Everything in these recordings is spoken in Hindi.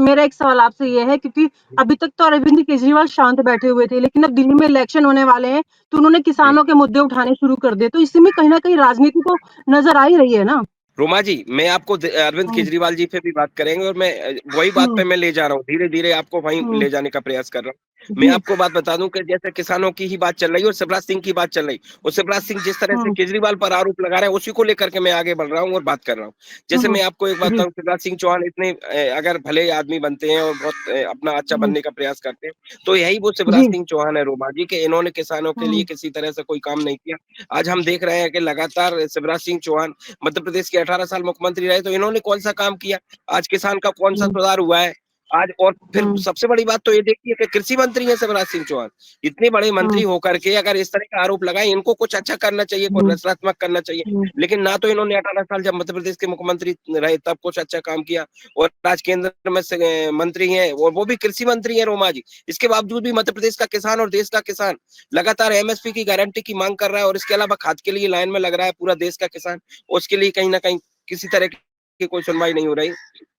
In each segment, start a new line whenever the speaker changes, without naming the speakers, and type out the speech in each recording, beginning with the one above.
मेरा एक सवाल आपसे ये है, क्योंकि अभी तक तो अरविंद केजरीवाल शांत बैठे हुए थे, लेकिन अब दिल्ली में इलेक्शन होने वाले हैं, तो उन्होंने
जी।
किसानों के मुद्दे उठाने शुरू कर दिए, तो इसी में कहीं न कहीं राजनीति तो नज़र आ ही रही है ना?
रोमा जी, मैं आपको अरविंद
हुँ,
केजरीवाल जी पे भी बात करेंगे और मैं वही बात
हुँ,
पे मैं ले जा रहा हूँ, धीरे-धीरे आपको वहीं
हुँ,
ले जाने का प्रयास कर रहा हूँ। मैं
जी,
आपको बात बता दूँ कि जैसे किसानों की ही बात चल रही है और शिवराज सिंह की बात चल रही और शिवराज सिंह जिस तरह से
हुँ,
केजरीवाल पर आरोप लगा रहे हैं, उसी को लेकर के मैं आगे बढ़ रहा हूँ और बात कर रहा हूँ। जैसे
हुँ,
मैं आपको एक बात
जी,
बताऊँ, शिवराज सिंह चौहान इतने अगर भले आदमी बनते हैं और बहुत अपना अच्छा
हुँ,
बनने का प्रयास करते हैं, तो यही वो शिवराज
जी,
सिंह चौहान है रोमा जी, कि इन्होंने किसानों के लिए
हुँ,
किसी तरह से कोई काम नहीं किया। आज हम देख रहे हैं कि लगातार शिवराज सिंह चौहान मध्य प्रदेश के 18 साल मुख्यमंत्री रहे, तो इन्होंने कौन-सा काम किया? आज किसान का कौन-सा
हुँ,
सुधार हुआ है? आज और फिर
हुँ,
सबसे बड़ी बात तो ये देखिए कि कृषि मंत्री हैं शिवराज सिंह चौहान। इतने बड़े मंत्री
हुँ,
होकर के अगर इस तरह का आरोप लगाएँ, इनको कुछ अच्छा करना चाहिए, कुछ
हुँ,
रचनात्मक करना चाहिए।
हुँ,
लेकिन ना तो इन्होंने 18 साल जब मध्य प्रदेश के मुख्यमंत्री रहे तब कुछ अच्छा काम किया और आज केंद्र में से मंत्री हैं और वो भी कृषि मंत्री हैं रोमा जी। इसके बावजूद भी मध्य प्रदेश का किसान और देश का किसान लगातार एमएसपी की गारंटी की माँग कर रहा है और इसके अलावा खाद के लिए लाइन में लग रहा है पूरा देश का किसान। उसके लिए कहीं न कहीं किसी तरह की कोई सुनवाई नहीं हो रही।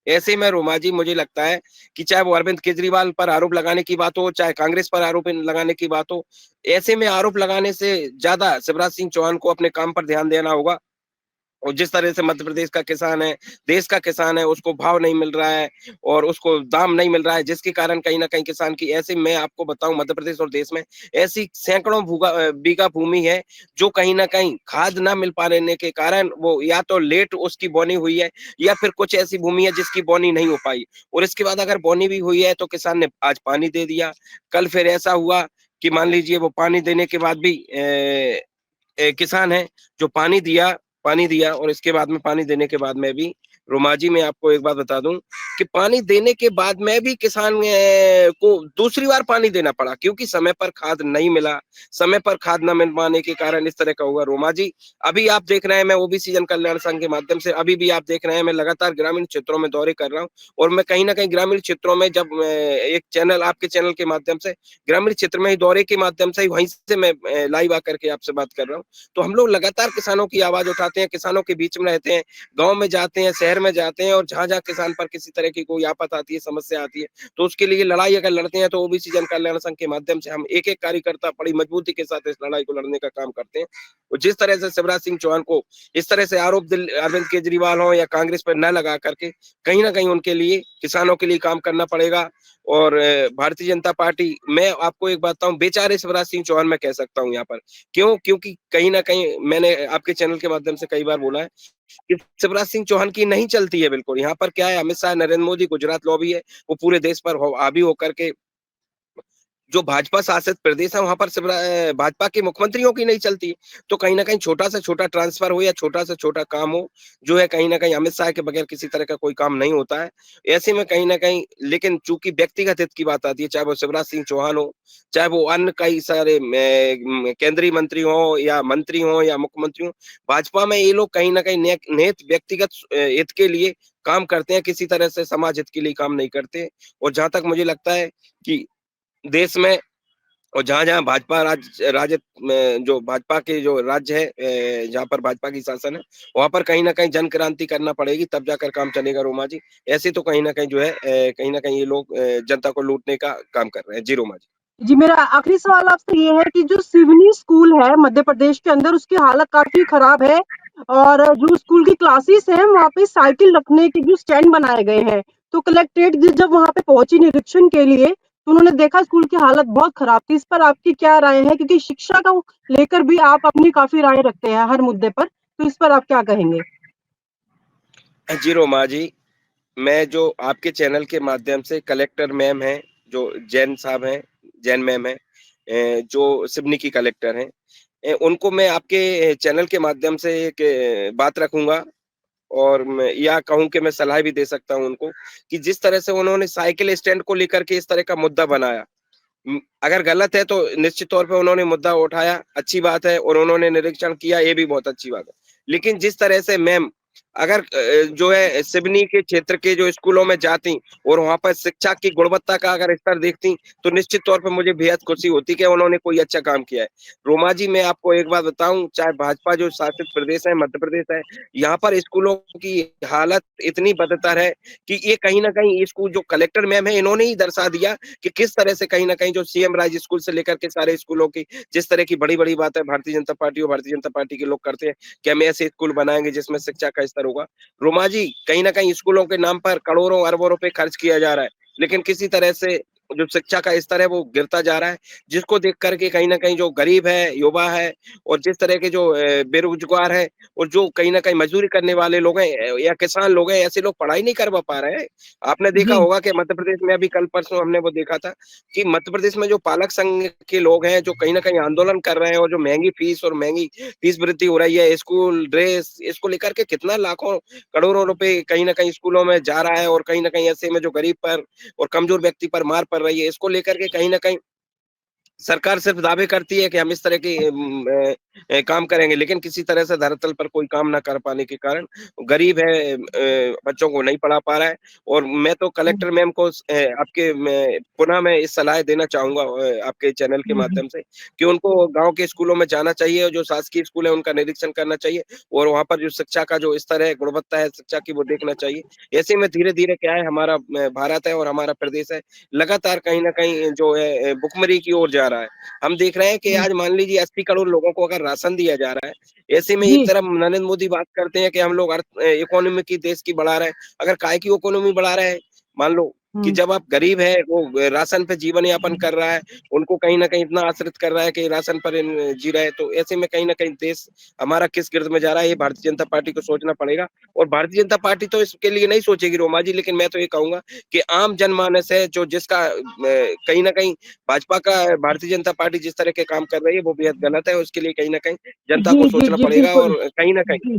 ऐसे में रोमा जी मुझे लगता है कि चाहे वो अरविंद केजरीवाल पर आरोप लगाने की बात हो, चाहे कांग्रेस पर आरोप लगाने की बात हो, ऐसे में आरोप लगाने से ज़्यादा शिवराज सिंह चौहान को अपने काम पर ध्यान देना होगा। और जिस तरह से मध्य प्रदेश का किसान है, देश का किसान है, उसको भाव नहीं मिल रहा है और उसको दाम नहीं मिल रहा है, जिसके कारण कहीं न कहीं किसान की ऐसे मैं आपको बताऊँ मध्य प्रदेश और देश में ऐसी सैकड़ों बीघा भूमि है, जो कहीं न कहीं खाद ना मिल पाने के कारण वो या तो लेट उसकी बोनी हुई है या फिर कुछ ऐसी भूमि है जिसकी बोनी नहीं हो पाई। और इसके बाद अगर बोनी भी हुई है तो किसान ने आज पानी दे दिया, कल फिर ऐसा हुआ कि मान लीजिए वो पानी देने के बाद भी किसान है जो पानी दिया और इसके बाद में पानी देने के बाद में भी रोमा जी मैं आपको एक बात बता दूँ कि पानी देने के बाद में भी किसान को दूसरी बार पानी देना पड़ा क्योंकि समय पर खाद नहीं मिला, समय पर खाद ना मिल पाने के कारण इस तरह का हुआ। रोमा जी, अभी आप देख रहे हैं मैं ओबीसी जन कल्याण संघ के माध्यम से अभी भी आप देख रहे हैं मैं लगातार ग्रामीण क्षेत्रों में दौरे कर रहा हूँ और मैं कहीं न कहीं ग्रामीण क्षेत्रों में जब एक चैनल आपके चैनल के माध्यम से ग्रामीण क्षेत्र में ही दौरे के माध्यम से ही वहीं से मैं लाइव आकर के आपसे बात कर रहा हूँ। तो हम लोग लगातार किसानों की आवाज़ उठाते हैं, किसानों के बीच में रहते हैं, गाँव में जाते हैं, शहर में जाते हैं और जहाँ-जहाँ किसान पर किसी तरह की कोई आफ़त आती है, समस्या आती है, तो उसके लिए लड़ाई अगर लड़ते हैं तो ओबीसी जन कल्याण संघ के माध्यम से हम एक-एक कार्यकर्ता बड़ी मजबूती के साथ इस लड़ाई को लड़ने का काम करते हैं। और जिस तरह से शिवराज सिंह चौहान को इस तरह से आरोप अरविंद केजरीवाल हो या कांग्रेस पर न लगा करके कहीं न कहीं उनके लिए किसानों के लिए काम करना पड़ेगा और भारतीय जनता पार्टी मैं आपको एक बात बताऊँ बेचारे शिवराज सिंह चौहान मैं कह सकता हूँ यहाँ पर। क्यों? क्योंकि कहीं न कहीं मैंने आपके चैनल के माध्यम से कई बार बोला है कि शिवराज सिंह चौहान की नहीं चलती है बिल्कुल। यहाँ पर क्या है अमित शाह, नरेंद्र मोदी, गुजरात लॉबी है, वो पूरे देश पर हावी होकर के जो भाजपा शासित प्रदेश है वहाँ पर भाजपा के मुख्यमंत्रियों की नहीं चलती। तो कहीं न कहीं छोटा से छोटा ट्रांसफर हो या छोटा से छोटा काम हो, जो है कहीं न कहीं अमित शाह के बगैर किसी तरह का कोई काम नहीं होता है। ऐसे में कहीं न कहीं लेकिन चूँकि व्यक्तिगत हित की बात आती है, चाहे वो शिवराज सिंह चौहान हो, चाहे वो अन्य कई सारे केंद्रीय मंत्री हों या मंत्री हों या मुख्यमंत्री हों, भाजपा में ये लोग कहीं न कहीं निहित व्यक्तिगत हित के लिए काम करते हैं, किसी तरह से समाज हित के लिए काम नहीं करते। और जहाँ तक मुझे लगता है कि देश में और जहाँ-जहाँ भाजपा राजद में जो भाजपा के जो राज्य है जहाँ पर भाजपा की शासन है, वहाँ पर कहीं न कहीं जन क्रांति करना पड़ेगी तब जाकर काम चलेगा रोमा जी। ऐसे तो कहीं न कहीं जो है कहीं न कहीं ये लोग जनता को लूटने का काम कर रहे हैं। जी रोमा जी।
जी, मेरा आखिरी सवाल आपसे ये है कि जो सिवनी स्कूल है मध्य प्रदेश के अंदर, उसकी हालत काफ़ी खराब है, और जो स्कूल की क्लासेस हैं, वहाँ पे साइकिल रखने के जो स्टैंड बनाए गए हैं। तो कलेक्ट्रेट जब वहाँ पे पहुँची निरीक्षण के लिए, तो उन्होंने देखा स्कूल की हालत बहुत खराब थी। इस पर आपकी क्या राय है? क्योंकि शिक्षा को लेकर भी आप अपनी काफ़ी राय रखते हैं हर मुद्दे पर, तो इस पर आप क्या कहेंगे?
जी रोमा जी, मैं जो आपके चैनल के माध्यम से कलेक्टर मैम हैं, जो जैन साहब हैं, जैन मैम हैं जो सिवनी की कलेक्टर हैं उनको मैं आपके चैनल के माध्यम से एक बात रखूँगा और मैं या कहूँ कि मैं सलाह भी दे सकता हूँ उनको, कि जिस तरह से उन्होंने साइकिल स्टैंड को लेकर के इस तरह का मुद्दा बनाया। अगर गलत है तो निश्चित तौर पे उन्होंने मुद्दा उठाया, अच्छी बात है और उन्होंने निरीक्षण किया, ये भी बहुत अच्छी बात है। लेकिन जिस तरह से मैम अगर जो है सिवनी के क्षेत्र के जो स्कूलों में जाती और वहाँ पर शिक्षा की गुणवत्ता का अगर स्तर देखती, तो निश्चित तौर पे मुझे बेहद खुशी होती कि उन्होंने कोई अच्छा काम किया है। रोमा जी, मैं आपको एक बात बताऊँ, चाहे भाजपा जो शासित प्रदेश है, मध्य प्रदेश है, यहाँ पर स्कूलों की हालत इतनी बदतर है कि ये कहीं न कहीं स्कूल जो कलेक्टर मैम है, इन्होंने ही दर्शा दिया कि किस तरह से कहीं न कहीं जो सीएम राज स्कूल से लेकर के सारे स्कूलों की जिस तरह की बड़ी-बड़ी बातें भारतीय जनता पार्टी और भारतीय जनता पार्टी के लोग करते हैं कि हम ऐसे स्कूल बनाएँगे जिसमें शिक्षा का स्तर होगा। रोमा जी, कहीं न कहीं स्कूलों के नाम पर करोड़ों अरबों रुपए खर्च किया जा रहा है, लेकिन किसी तरह से जो शिक्षा का स्तर है वो गिरता जा रहा है, जिसको देख कर के कहीं न कहीं जो गरीब है, युवा है और जिस तरह के जो बेरोज़गार हैं और जो कहीं न कहीं मज़दूरी करने वाले लोग हैं या किसान लोग हैं, ऐसे लोग पढ़ाई नहीं कर पा रहे हैं। आपने देखा
जी,
होगा कि मध्य प्रदेश में अभी कल-परसों हमने वो देखा था कि मध्य प्रदेश में जो पालक संघ के लोग हैं, जो कहीं न कहीं आंदोलन कर रहे हैं और जो महँगी फीस और महँगी फीस वृद्धि हो रही है, स्कूल ड्रेस इसको लेकर के कितना लाखों करोड़ों रुपए कहीं न कहीं स्कूलों में जा रहा है और कहीं न कहीं ऐसे में जो गरीब पर और कमज़ोर व्यक्ति पर मार पड़ रही है, इसको लेकर के कहीं न कहीं सरकार सिर्फ दावे करती है कि हम इस तरह की काम करेंगे, लेकिन किसी तरह से धरातल पर कोई काम ना कर पाने के कारण गरीब है बच्चों को नहीं पढ़ा पा रहा है और मैं तो
हुँ,
कलेक्टर मैम को आपके मैं पुनः मैं इस सलाह देना चाहूँगा आपके चैनल के
हुँ, हुँ,
माध्यम से कि उनको गाँव के स्कूलों में जाना चाहिए और जो शासकीय स्कूल है उनका निरीक्षण करना चाहिए और वहाँ पर जो शिक्षा का जो स्तर है, गुणवत्ता है शिक्षा की वो देखना चाहिए। ऐसे में धीरे-धीरे क्या है हमारा भारत है और हमारा प्रदेश है लगातार कहीं न कहीं जो है भुखमरी की ओर जा रहा है। हम देख रहे हैं कि
हुँ,
आज मान लीजिए 80 करोड़ लोगों को अगर राशन दिया जा रहा है, ऐसे में एक
जी,
तरफ नरेंद्र मोदी बात करते हैं कि हम लोग इकोनॉमी की देश की बढ़ा रहे हैं। अगर काहे की इकोनॉमी बढ़ा रहे हैं? मान लो कि
हुँ,
जब आप गरीब है, वो राशन पे जीवन यापन कर रहा है, उनको कहीं न कहीं इतना आश्रित कर रहा है कि राशन पर जी रहा है, तो ऐसे में कहीं न कहीं देश हमारा किस गिर्द में जा रहा है, ये भारतीय जनता पार्टी को सोचना पड़ेगा और भारतीय जनता पार्टी तो इसके लिए नहीं सोचेगी रोमा जी, लेकिन मैं तो ये कहूँगा कि आम जनमानस है जो जिसका कहीं न कहीं भाजपा का भारतीय जनता पार्टी जिस तरह के काम कर रही है वो बेहद गलत है, उसके लिए कहीं न कहीं जनता
जी,
को
जी,
सोचना
जी,
पड़ेगा
बिल्कुल।
और कहीं न कहीं
जी,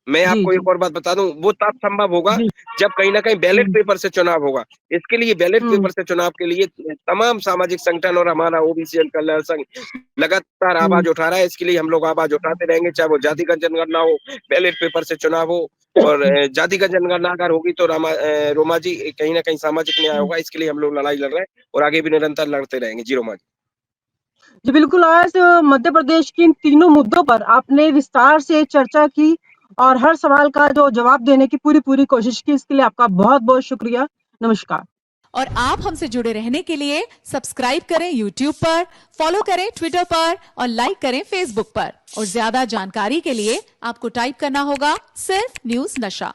मैं
जी,
आपको
जी,
एक और बात बता दूँ, वो तब संभव होगा
जी,
जब कहीं न कहीं बैलेट
हुँ,
पेपर से चुनाव होगा। इसके लिए बैलेट
हुँ,
पेपर से चुनाव के लिए तमाम सामाजिक संगठन और हमारा ओबीसी जन कल्याण संघ लगातार
हुँ,
आवाज़ उठा रहा है, इसके लिए हम लोग आवाज़ उठाते रहेंगे, चाहे वो जातिगत जनगणना हो, बैलेट पेपर से चुनाव हो और जातिगत जनगणना अगर होगी तो रोमा जी कहीं न कहीं सामाजिक न्याय
हुँ।
होगा, इसके लिए हम लोग लड़ाई लड़ रहे हैं और आगे भी निरंतर लड़ते रहेंगे। जी, रोमा जी।
जी, बिल्कुल आज मध्य प्रदेश के इन तीनों मुद्दों पर आपने विस्तार से चर्चा की और हर सवाल का जो जवाब देने की पूरी-पूरी कोशिश की, इसके लिए आपका बहुत-बहुत शुक्रिया। नमस्कार।
और आप हमसे जुड़े रहने के लिए सब्सक्राइब करें YouTube पर, फॉलो करें ट्विटर पर और लाइक करें Facebook पर। और ज्यादा जानकारी के लिए आपको टाइप करना होगा सिर्फ न्यूज नशा।